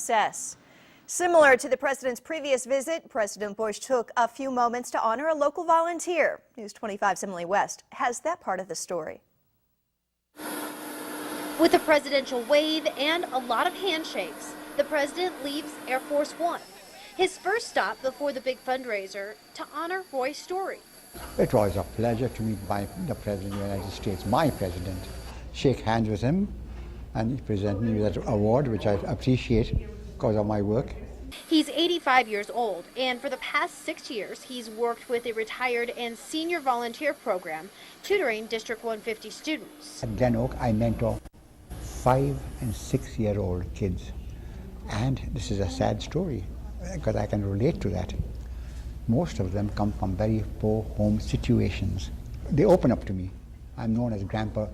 success. Similar to the president's previous visit, President Bush took a few moments to honor a local volunteer. News 25's Emily West has that part of the story. With a presidential wave and a lot of handshakes, the president leaves Air Force One. His first stop before the big fundraiser to honor Roy Storey. It was a pleasure to meet the President of the United States, my president, shake hands with him, and he presented me with that award, which I appreciate because of my work. He's 85 years old, and for the past 6 years, he's worked with a retired and senior volunteer program, tutoring District 150 students. At Glen Oak, I mentor 5- and 6-year-old kids, and this is a sad story because I can relate to that. Most of them come from very poor home situations. They open up to me. I'm known as Grandpa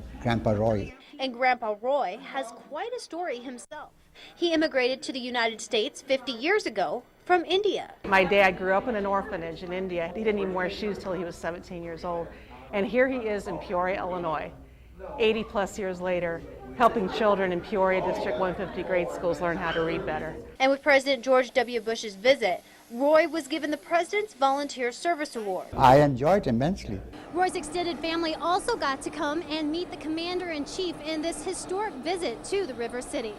Roy. And Grandpa Roy has quite a story himself. He immigrated to the United States 50 years ago from India. My dad grew up in an orphanage in India. He didn't even wear shoes till he was 17 years old. And here he is in Peoria, Illinois, 80 plus years later, helping children in Peoria District 150 grade schools learn how to read better. And with President George W. Bush's visit, Roy was given the President's Volunteer Service Award. I enjoyed it immensely. Roy's extended family also got to come and meet the Commander-in-Chief in this historic visit to the River City.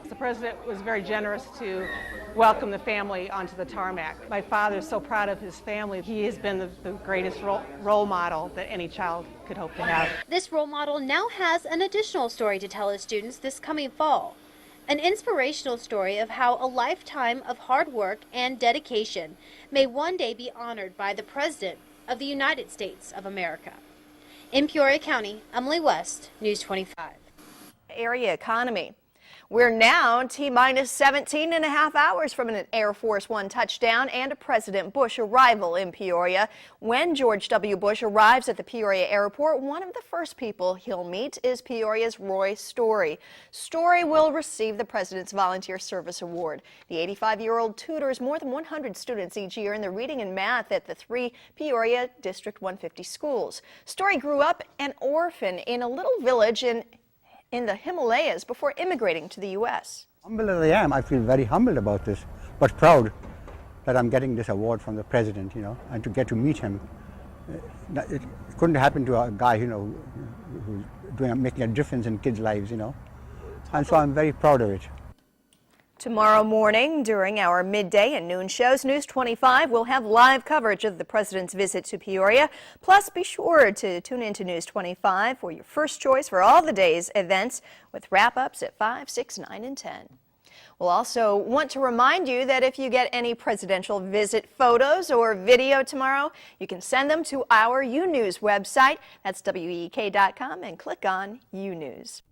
The President was very generous to welcome the family onto the tarmac. My father is so proud of his family. He has been the greatest role model that any child could hope to have. This role model now has an additional story to tell his students this coming fall. An inspirational story of how a lifetime of hard work and dedication may one day be honored by the President of the United States of America. In Peoria County, Emily West, News 25. Area economy. We're now T-minus 17 and a half hours from an Air Force One touchdown and a President Bush arrival in Peoria. When George W. Bush arrives at the Peoria airport, one of the first people he'll meet is Peoria's Roy Storey. Storey will receive the President's Volunteer Service Award. The 85-year-old tutors more than 100 students each year in the reading and math at the 3 Peoria District 150 schools. Storey grew up an orphan in a little village in the Himalayas before immigrating to the U.S. Humble as I am, I feel very humbled about this, but proud that I'm getting this award from the President, and to get to meet him. It couldn't happen to a guy, who's making a difference in kids' lives, and so I'm very proud of it. Tomorrow morning, during our midday and noon shows, News 25 will have live coverage of the President's visit to Peoria. Plus, be sure to tune into News 25 for your first choice for all the day's events with wrap-ups at 5, 6, 9, and 10. We'll also want to remind you that if you get any presidential visit photos or video tomorrow, you can send them to our UNews website. That's WEEK.com and click on UNews.